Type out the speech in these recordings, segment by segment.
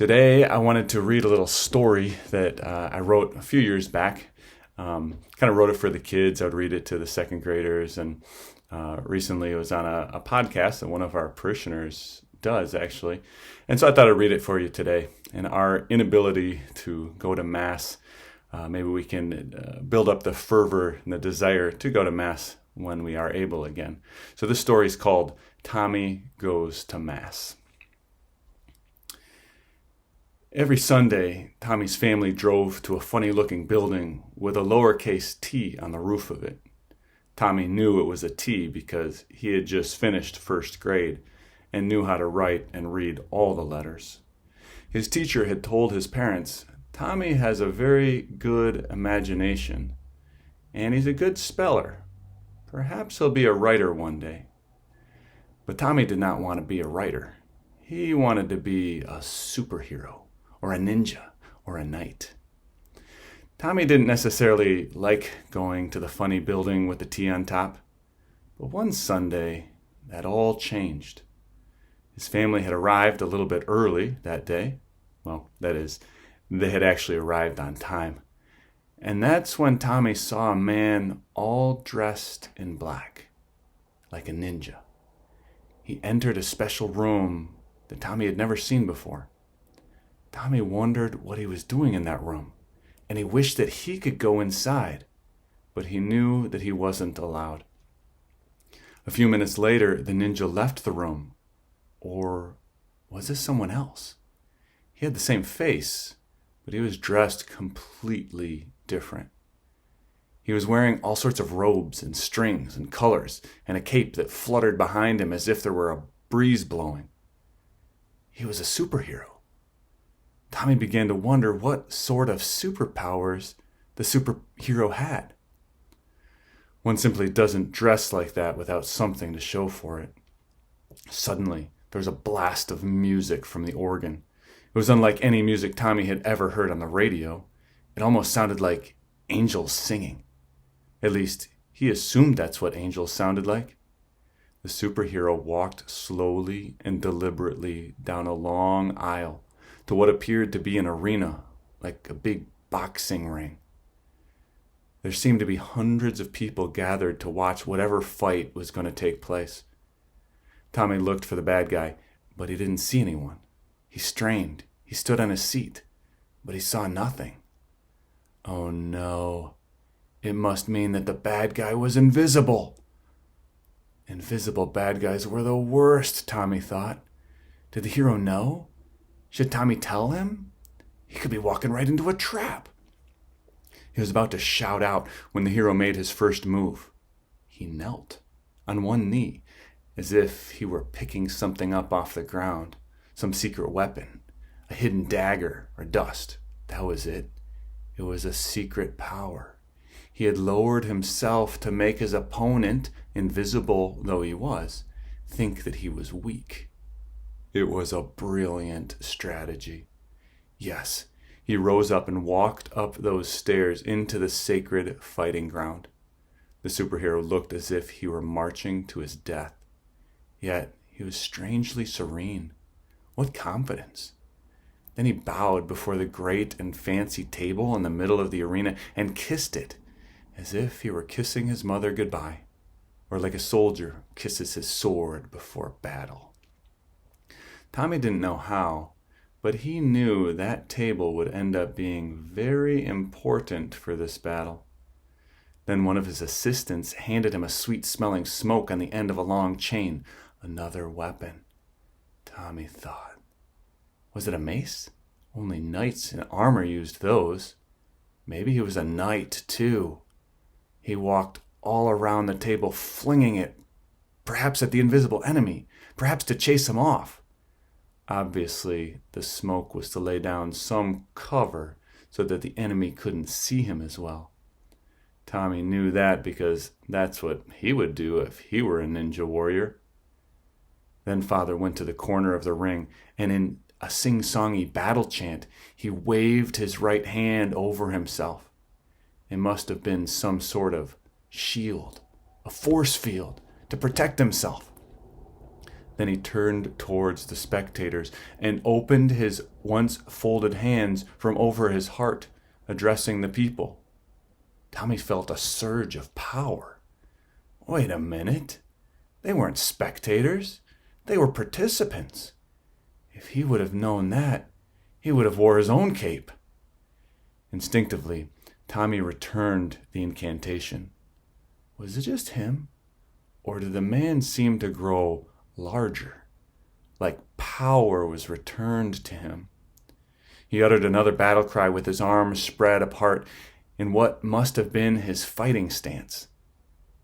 Today, I wanted to read a little story that I wrote a few years back. Kind of wrote it for the kids. I would read it to the second graders. And recently, it was on a podcast that one of our parishioners does, actually. And so I thought I'd read it for you today. And our inability to go to Mass, maybe we can build up the fervor and the desire to go to Mass when we are able again. So this story is called Tommy Goes to Mass. Every Sunday, Tommy's family drove to a funny-looking building with a lowercase t on the roof of it. Tommy knew it was a T because he had just finished first grade and knew how to write and read all the letters. His teacher had told his parents, "Tommy has a very good imagination, and he's a good speller. Perhaps he'll be a writer one day." But Tommy did not want to be a writer. He wanted to be a superhero, or a ninja, or a knight. Tommy didn't necessarily like going to the funny building with the T on top, but one Sunday, that all changed. His family had arrived a little bit early that day. Well, that is, they had actually arrived on time. And that's when Tommy saw a man all dressed in black, like a ninja. He entered a special room that Tommy had never seen before. Tommy wondered what he was doing in that room, and he wished that he could go inside, but he knew that he wasn't allowed. A few minutes later, the ninja left the room. Or was this someone else? He had the same face, but he was dressed completely different. He was wearing all sorts of robes and strings and colors, and a cape that fluttered behind him as if there were a breeze blowing. He was a superhero. Tommy began to wonder what sort of superpowers the superhero had. One simply doesn't dress like that without something to show for it. Suddenly, there was a blast of music from the organ. It was unlike any music Tommy had ever heard on the radio. It almost sounded like angels singing. At least, he assumed that's what angels sounded like. The superhero walked slowly and deliberately down a long aisle to what appeared to be an arena, like a big boxing ring. There seemed to be hundreds of people gathered to watch whatever fight was going to take place. Tommy looked for the bad guy, but he didn't see anyone. He strained. He stood on his seat, but he saw nothing. Oh no, it must mean that the bad guy was invisible. Invisible bad guys were the worst, Tommy thought. Did the hero know? Should Tommy tell him? He could be walking right into a trap. He was about to shout out when the hero made his first move. He knelt on one knee, as if he were picking something up off the ground, some secret weapon, a hidden dagger or dust. That was it. It was a secret power. He had lowered himself to make his opponent, invisible though he was, think that he was weak. It was a brilliant strategy. Yes, he rose up and walked up those stairs into the sacred fighting ground. The superhero looked as if he were marching to his death. Yet he was strangely serene. What confidence! Then he bowed before the great and fancy table in the middle of the arena and kissed it, as if he were kissing his mother goodbye, or like a soldier kisses his sword before battle. Tommy didn't know how, but he knew that table would end up being very important for this battle. Then one of his assistants handed him a sweet-smelling smoke on the end of a long chain, another weapon. Tommy thought, was it a mace? Only knights in armor used those. Maybe he was a knight, too. He walked all around the table, flinging it, perhaps at the invisible enemy, perhaps to chase him off. Obviously, the smoke was to lay down some cover so that the enemy couldn't see him as well. Tommy knew that because that's what he would do if he were a ninja warrior. Then Father went to the corner of the ring, and in a sing-songy battle chant, he waved his right hand over himself. It must have been some sort of shield, a force field, to protect himself. Then he turned towards the spectators and opened his once folded hands from over his heart, addressing the people. Tommy felt a surge of power. Wait a minute. They weren't spectators. They were participants. If he would have known that, he would have wore his own cape. Instinctively, Tommy returned the incantation. Was it just him? Or did the man seem to grow larger, like power was returned to him? He uttered another battle cry with his arms spread apart in what must have been his fighting stance,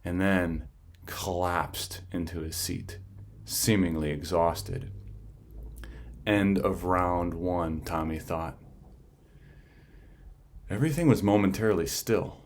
and then collapsed into his seat, seemingly exhausted. End of round 1, Tommy thought. Everything was momentarily still.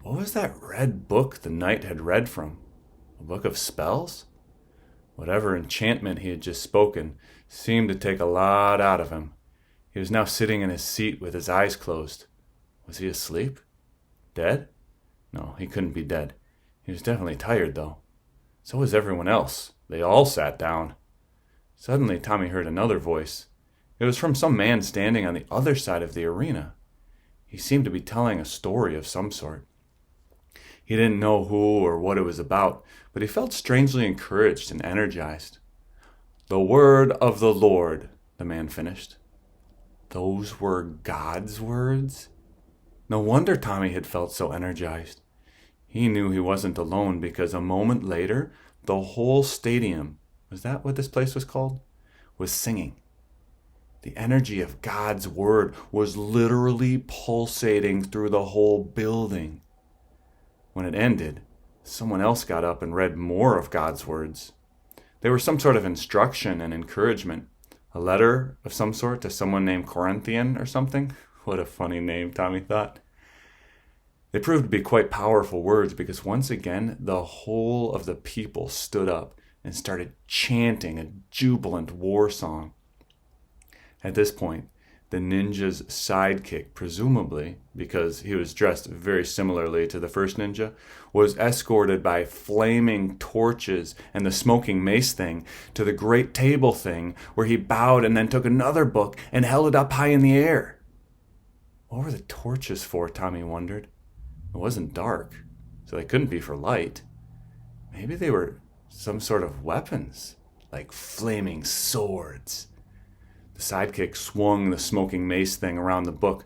What was that red book the knight had read from? A book of spells? Whatever enchantment he had just spoken seemed to take a lot out of him. He was now sitting in his seat with his eyes closed. Was he asleep? Dead? No, he couldn't be dead. He was definitely tired, though. So was everyone else. They all sat down. Suddenly, Tommy heard another voice. It was from some man standing on the other side of the arena. He seemed to be telling a story of some sort. He didn't know who or what it was about, but he felt strangely encouraged and energized. "The word of the Lord," the man finished. Those were God's words? No wonder Tommy had felt so energized. He knew he wasn't alone because a moment later, the whole stadium, was that what this place was called? Was singing. The energy of God's word was literally pulsating through the whole building. When it ended, someone else got up and read more of God's words. They were some sort of instruction and encouragement. A letter of some sort to someone named Corinthian or something. What a funny name, Tommy thought. They proved to be quite powerful words because once again, the whole of the people stood up and started chanting a jubilant war song. At this point, the ninja's sidekick, presumably because he was dressed very similarly to the first ninja, was escorted by flaming torches and the smoking mace thing to the great table thing where he bowed and then took another book and held it up high in the air. What were the torches for, Tommy wondered. It wasn't dark, so they couldn't be for light. Maybe they were some sort of weapons, like flaming swords. The sidekick swung the smoking mace thing around the book.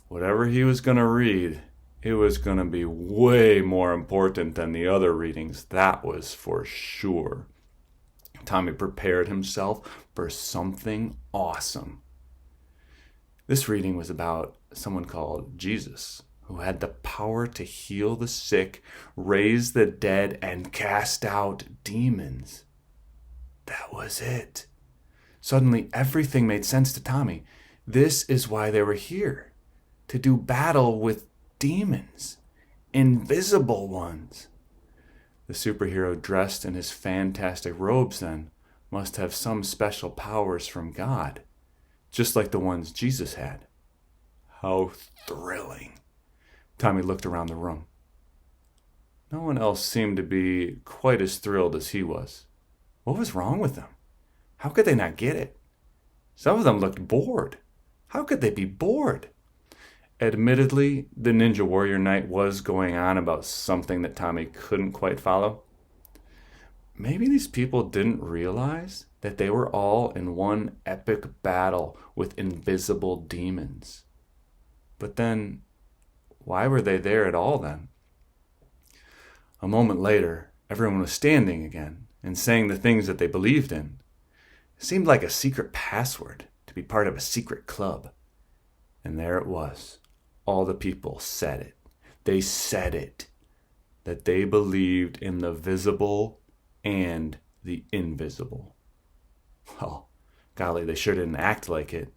Whatever he was going to read, it was going to be way more important than the other readings, that was for sure. Tommy prepared himself for something awesome. This reading was about someone called Jesus, who had the power to heal the sick, raise the dead, and cast out demons. That was it. Suddenly, everything made sense to Tommy. This is why they were here, to do battle with demons, invisible ones. The superhero dressed in his fantastic robes, then, must have some special powers from God, just like the ones Jesus had. How thrilling. Tommy looked around the room. No one else seemed to be quite as thrilled as he was. What was wrong with them? How could they not get it? Some of them looked bored. How could they be bored? Admittedly, the Ninja Warrior Knight was going on about something that Tommy couldn't quite follow. Maybe these people didn't realize that they were all in one epic battle with invisible demons. But then, why were they there at all then? A moment later, everyone was standing again and saying the things that they believed in. It seemed like a secret password to be part of a secret club. And there it was. All the people said it. They said it. That they believed in the visible and the invisible. Well, golly, they sure didn't act like it.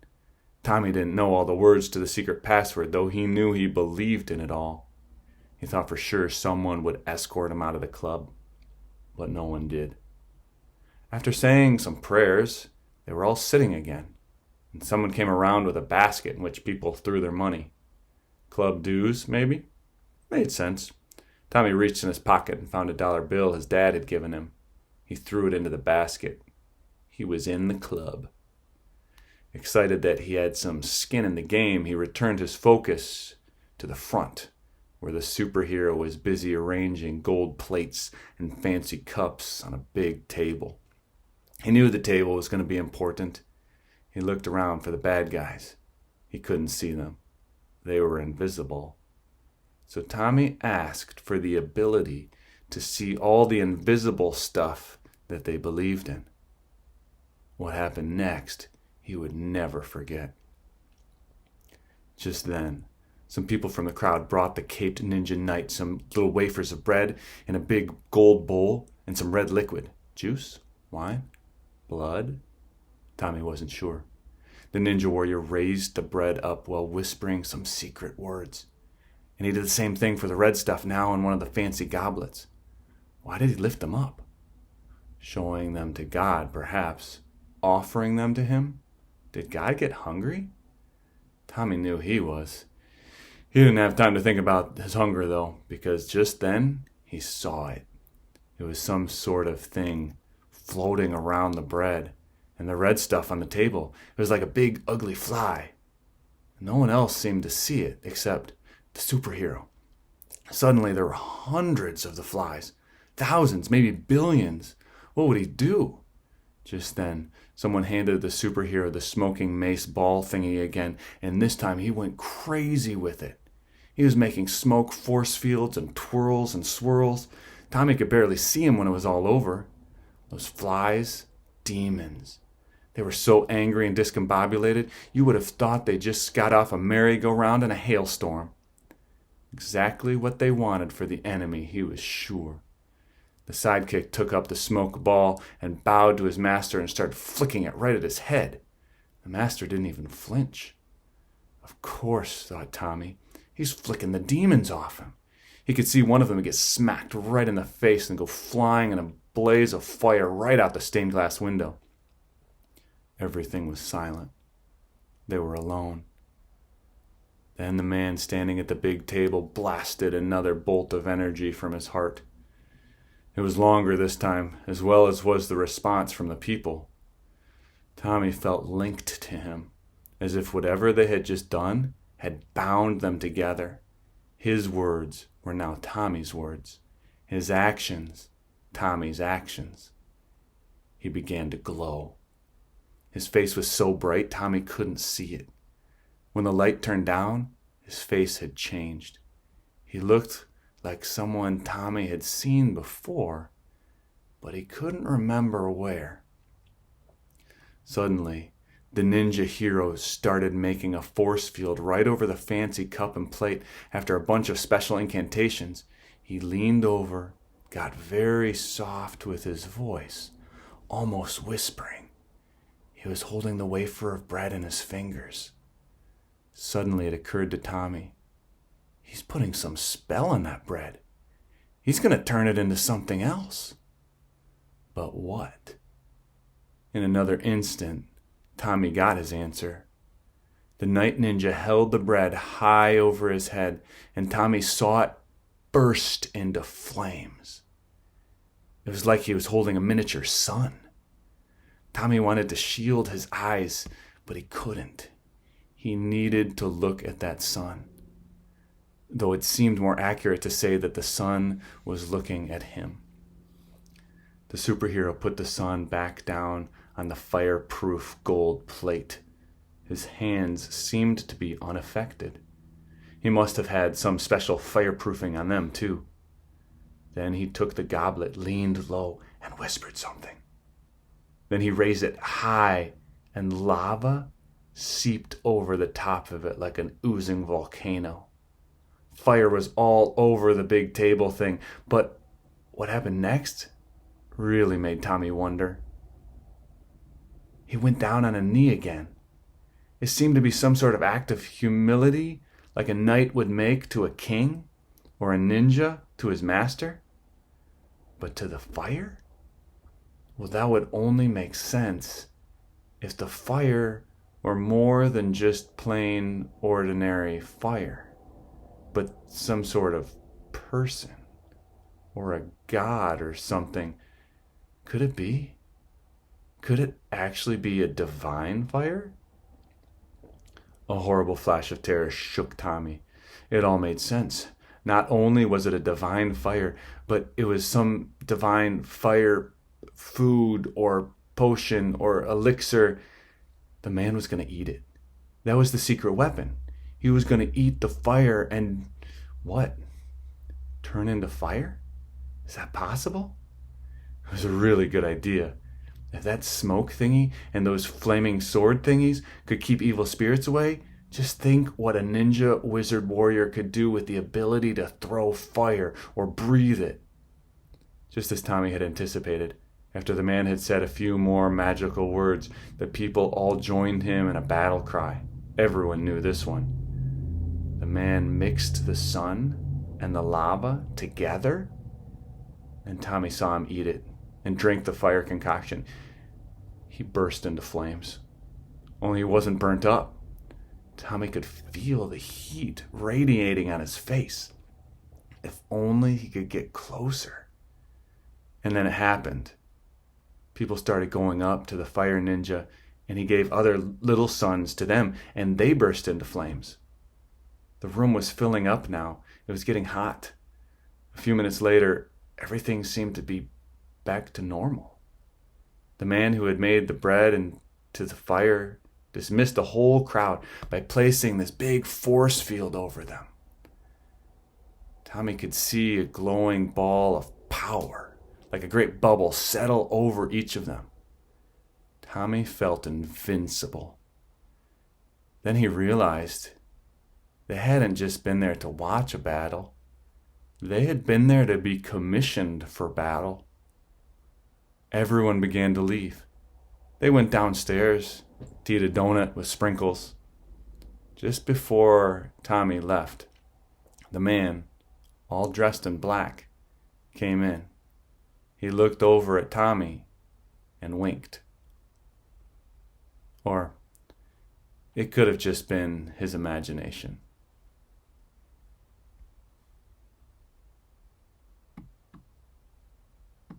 Tommy didn't know all the words to the secret password, though he knew he believed in it all. He thought for sure someone would escort him out of the club, but no one did. After saying some prayers, they were all sitting again, and someone came around with a basket in which people threw their money. Club dues, maybe? Made sense. Tommy reached in his pocket and found a $1 bill his dad had given him. He threw it into the basket. He was in the club. Excited that he had some skin in the game, he returned his focus to the front, where the superhero was busy arranging gold plates and fancy cups on a big table. He knew the table was going to be important. He looked around for the bad guys. He couldn't see them. They were invisible. So Tommy asked for the ability to see all the invisible stuff that they believed in. What happened next, he would never forget. Just then, some people from the crowd brought the caped ninja knight some little wafers of bread in a big gold bowl and some red liquid. Juice? Wine? Blood? Tommy wasn't sure. The ninja warrior raised the bread up while whispering some secret words. And he did the same thing for the red stuff now in one of the fancy goblets. Why did he lift them up? Showing them to God, perhaps. Offering them to him? Did God get hungry? Tommy knew he was. He didn't have time to think about his hunger, though, because just then he saw it. It was some sort of thing floating around the bread and the red stuff on the table. It was like a big, ugly fly. No one else seemed to see it except the superhero. Suddenly there were hundreds of the flies. Thousands, maybe billions. What would he do? Just then, someone handed the superhero the smoking mace ball thingy again, and this time he went crazy with it. He was making smoke force fields and twirls and swirls. Tommy could barely see him when it was all over. Those flies, demons. They were so angry and discombobulated, you would have thought they just got off a merry-go-round in a hailstorm. Exactly what they wanted for the enemy, he was sure. The sidekick took up the smoke ball and bowed to his master and started flicking it right at his head. The master didn't even flinch. Of course, thought Tommy, he's flicking the demons off him. He could see one of them get smacked right in the face and go flying in a blaze of fire right out the stained glass window. Everything was silent. They were alone. Then the man standing at the big table blasted another bolt of energy from his heart. It was longer this time, as well as was the response from the people. Tommy felt linked to him, as if whatever they had just done had bound them together. His words were now Tommy's words. His actions, Tommy's actions. He began to glow. His face was so bright, Tommy couldn't see it. When the light turned down, his face had changed. He looked like someone Tommy had seen before, but he couldn't remember where. Suddenly, the ninja hero started making a force field right over the fancy cup and plate. After a bunch of special incantations, he leaned over, got very soft with his voice, almost whispering. He was holding the wafer of bread in his fingers. Suddenly it occurred to Tommy, he's putting some spell on that bread. He's going to turn it into something else. But what? In another instant, Tommy got his answer. The night ninja held the bread high over his head, and Tommy saw it burst into flames. It was like he was holding a miniature sun. Tommy wanted to shield his eyes, but he couldn't. He needed to look at that sun, though it seemed more accurate to say that the sun was looking at him. The superhero put the sun back down on the fireproof gold plate. His hands seemed to be unaffected. He must have had some special fireproofing on them, too. Then he took the goblet, leaned low, and whispered something. Then he raised it high, and lava seeped over the top of it like an oozing volcano. Fire was all over the big table thing, but what happened next really made Tommy wonder. He went down on a knee again. It seemed to be some sort of act of humility, like a knight would make to a king, or a ninja to his master. But to the fire? Well, that would only make sense if the fire were more than just plain, ordinary fire, but some sort of person, or a god or something. Could it be? Could it actually be a divine fire? A horrible flash of terror shook Tommy. It all made sense. Not only was it a divine fire, but it was some divine fire food or potion or elixir. The man was going to eat it. That was the secret weapon. He was going to eat the fire and what? Turn into fire? Is that possible? It was a really good idea. If that smoke thingy and those flaming sword thingies could keep evil spirits away, just think what a ninja wizard warrior could do with the ability to throw fire or breathe it. Just as Tommy had anticipated, after the man had said a few more magical words, the people all joined him in a battle cry. Everyone knew this one. The man mixed the sun and the lava together, and Tommy saw him eat it and drink the fire concoction. He burst into flames. Only he wasn't burnt up. Tommy could feel the heat radiating on his face. If only he could get closer. And then it happened. People started going up to the fire ninja, and he gave other little suns to them, and they burst into flames. The room was filling up now. It was getting hot. A few minutes later, everything seemed to be back to normal. The man who had made the bread into the fire dismissed the whole crowd by placing this big force field over them. Tommy could see a glowing ball of power, like a great bubble, settle over each of them. Tommy felt invincible. Then he realized they hadn't just been there to watch a battle. They had been there to be commissioned for battle. Everyone began to leave. They went downstairs to eat a donut with sprinkles. Just before Tommy left, the man, all dressed in black, came in. He looked over at Tommy and winked. Or it could have just been his imagination.